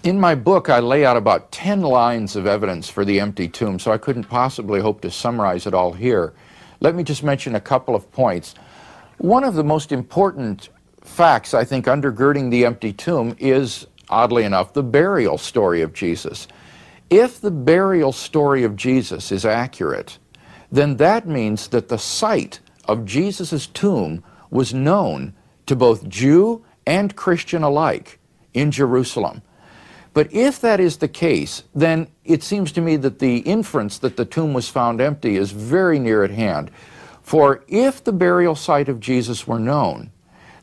In my book, I lay out about 10 lines of evidence for the empty tomb, so I couldn't possibly hope to summarize it all here. Let me just mention a couple of points. One of the most important facts, I think, undergirding the empty tomb is, oddly enough, the burial story of Jesus. If the burial story of Jesus is accurate, then that means that the site of Jesus' tomb was known to both Jew and Christian alike in Jerusalem. But if that is the case, then it seems to me that the inference that the tomb was found empty is very near at hand. For if the burial site of Jesus were known,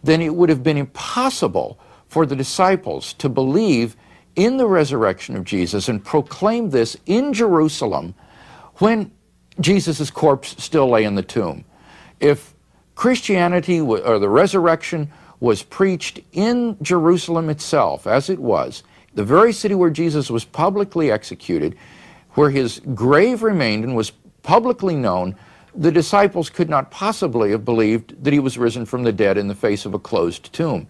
then it would have been impossible for the disciples to believe in the resurrection of Jesus and proclaim this in Jerusalem when Jesus' corpse still lay in the tomb. If Christianity or the resurrection was preached in Jerusalem itself, as it was, the very city where Jesus was publicly executed, where his grave remained and was publicly known, the disciples could not possibly have believed that he was risen from the dead in the face of a closed tomb.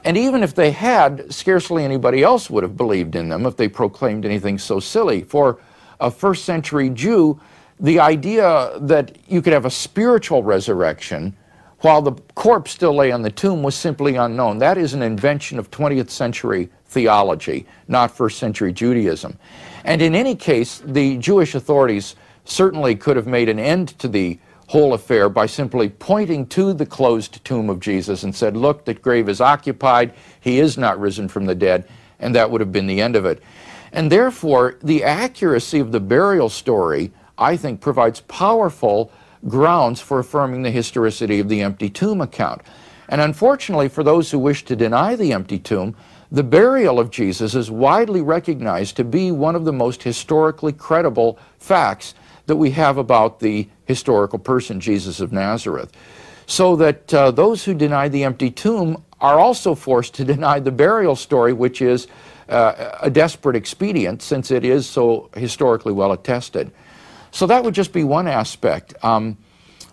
And even if they had, scarcely anybody else would have believed in them if they proclaimed anything so silly. For a first century Jew, the idea that you could have a spiritual resurrection while the corpse still lay on the tomb was simply unknown. That is an invention of 20th century theology, not first century Judaism. And in any case, the Jewish authorities certainly could have made an end to the whole affair by simply pointing to the closed tomb of Jesus and said, look, that grave is occupied, he is not risen from the dead, and that would have been the end of it. And therefore, the accuracy of the burial story, I think, provides powerful grounds for affirming the historicity of the empty tomb account. And unfortunately, for those who wish to deny the empty tomb, the burial of Jesus is widely recognized to be one of the most historically credible facts that we have about the historical person, Jesus of Nazareth. So that those who deny the empty tomb are also forced to deny the burial story, which is a desperate expedient since it is so historically well attested. So that would just be one aspect.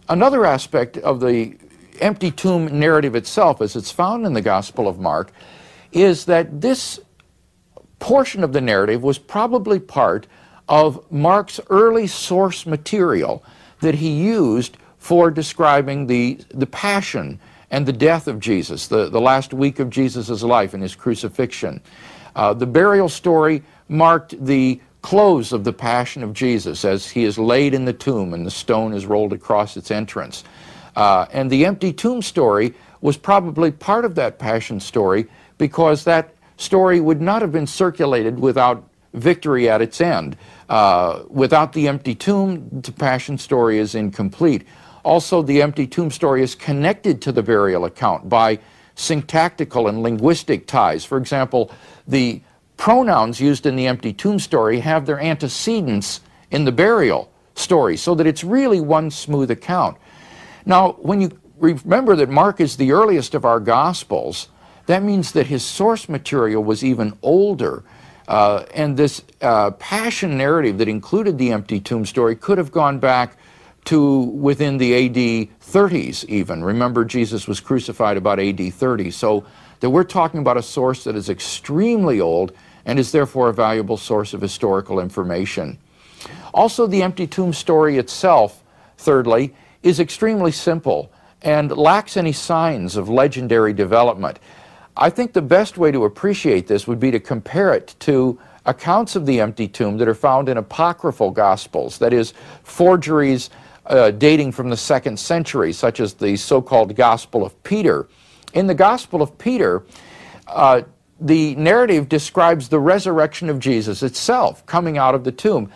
Another aspect of the empty tomb narrative itself, as it's found in the Gospel of Mark, is that this portion of the narrative was probably part of Mark's early source material that he used for describing the passion and the death of Jesus, the last week of Jesus' life and his crucifixion. The burial story marked the close of the passion of Jesus as he is laid in the tomb and the stone is rolled across its entrance. And the empty tomb story was probably part of that passion story because that story would not have been circulated without victory at its end. Without the empty tomb, the passion story is incomplete. Also, the empty tomb story is connected to the burial account by syntactical and linguistic ties. For example, the pronouns used in the empty tomb story have their antecedents in the burial story, so that it's really one smooth account. Now, when you remember that Mark is the earliest of our Gospels, that means that his source material was even older. And this passion narrative that included the empty tomb story could have gone back to within the AD 30s even. Remember, Jesus was crucified about AD 30. So that we're talking about a source that is extremely old and is therefore a valuable source of historical information. Also, the empty tomb story itself, thirdly, is extremely simple and lacks any signs of legendary development. I think the best way to appreciate this would be to compare it to accounts of the empty tomb that are found in apocryphal Gospels, that is, forgeries dating from the 2nd century, such as the so-called Gospel of Peter. In the Gospel of Peter, the narrative describes the resurrection of Jesus itself coming out of the tomb.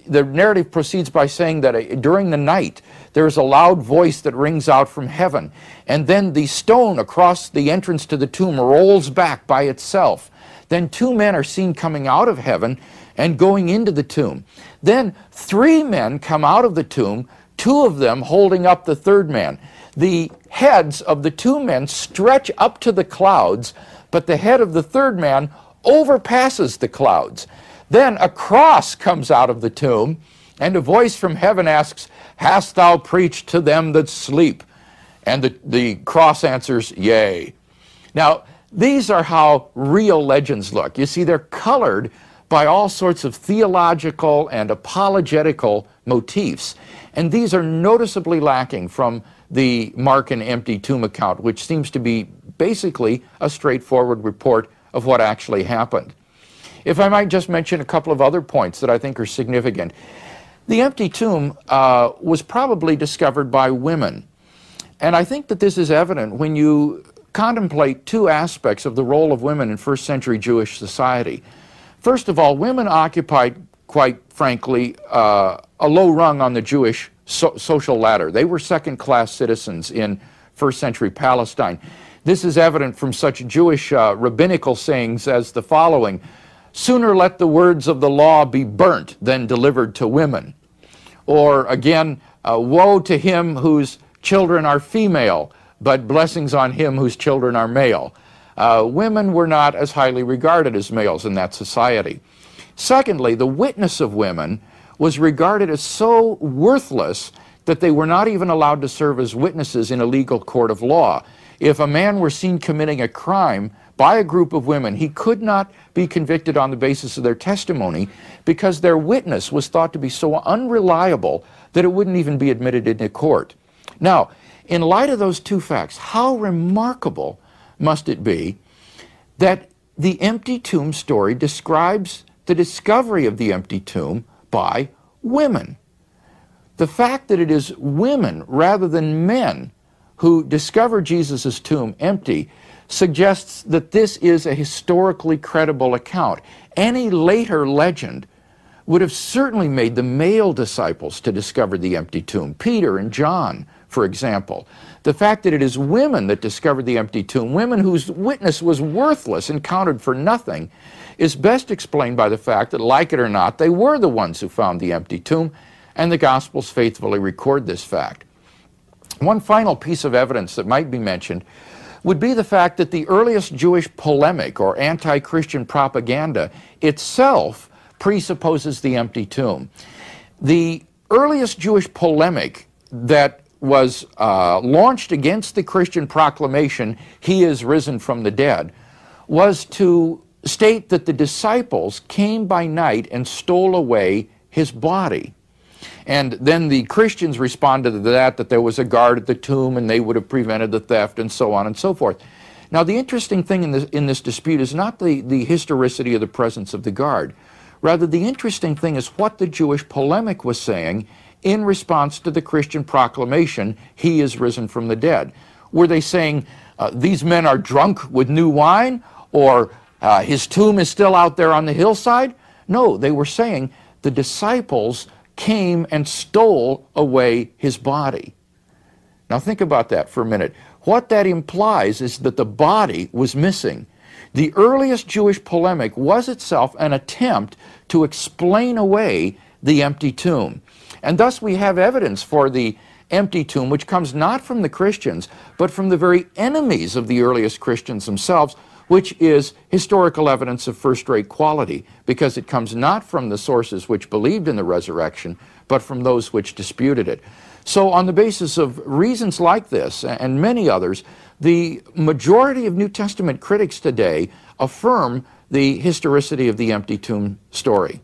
The narrative proceeds by saying that during the night there is a loud voice that rings out from heaven, and then the stone across the entrance to the tomb rolls back by itself. Then 2 men are seen coming out of heaven and going into the tomb. Then 3 men come out of the tomb, 2 of them holding up the 3rd man. The heads of the 2 men stretch up to the clouds, but the head of the 3rd man overpasses the clouds. Then a cross comes out of the tomb, and a voice from heaven asks, "Hast thou preached to them that sleep?" And the cross answers, "Yea." Now, These are how real legends look. You see, they're colored by all sorts of theological and apologetical motifs. And these are noticeably lacking from the Mark and empty tomb account, which seems to be basically a straightforward report of what actually happened. If I might just mention a couple of other points that I think are significant. The empty tomb was probably discovered by women. And I think that this is evident when you contemplate two aspects of the role of women in first century Jewish society. First of all, women occupied, quite frankly, a low rung on the Jewish social ladder. They were second-class citizens in first century Palestine. This is evident from such Jewish rabbinical sayings as the following: "Sooner let the words of the law be burnt than delivered to women." Or again, "Woe to him whose children are female, but blessings on him whose children are male." Women were not as highly regarded as males in that society. Secondly, the witness of women was regarded as so worthless that they were not even allowed to serve as witnesses in a legal court of law. If a man were seen committing a crime by a group of women, he could not be convicted on the basis of their testimony because their witness was thought to be so unreliable that it wouldn't even be admitted into court. Now, in light of those two facts, how remarkable must it be that the empty tomb story describes the discovery of the empty tomb by women. The fact that it is women rather than men who discover Jesus' tomb empty suggests that this is a historically credible account. Any later legend would have certainly made the male disciples to discover the empty tomb, Peter and John, for example. The fact that it is women that discovered the empty tomb, women whose witness was worthless and counted for nothing, is best explained by the fact that, like it or not, they were the ones who found the empty tomb, and the Gospels faithfully record this fact. One final piece of evidence that might be mentioned would be the fact that the earliest Jewish polemic or anti-Christian propaganda itself presupposes the empty tomb. The earliest Jewish polemic that was launched against the Christian proclamation, "He is risen from the dead," was to state that the disciples came by night and stole away his body. And then the Christians responded to that there was a guard at the tomb and they would have prevented the theft, and so on and so forth. Now, the interesting thing in this dispute is not the historicity of the presence of the guard. Rather, the interesting thing is what the Jewish polemic was saying in response to the Christian proclamation, "He is risen from the dead." Were they saying, these men are drunk with new wine, or his tomb is still out there on the hillside? No, they were saying the disciples came and stole away his body. Now think about that for a minute. What that implies is that the body was missing. The earliest Jewish polemic was itself an attempt to explain away the empty tomb. And thus we have evidence for the empty tomb, which comes not from the Christians, but from the very enemies of the earliest Christians themselves, which is historical evidence of first-rate quality, because it comes not from the sources which believed in the resurrection, but from those which disputed it. So on the basis of reasons like this, and many others, the majority of New Testament critics today affirm the historicity of the empty tomb story.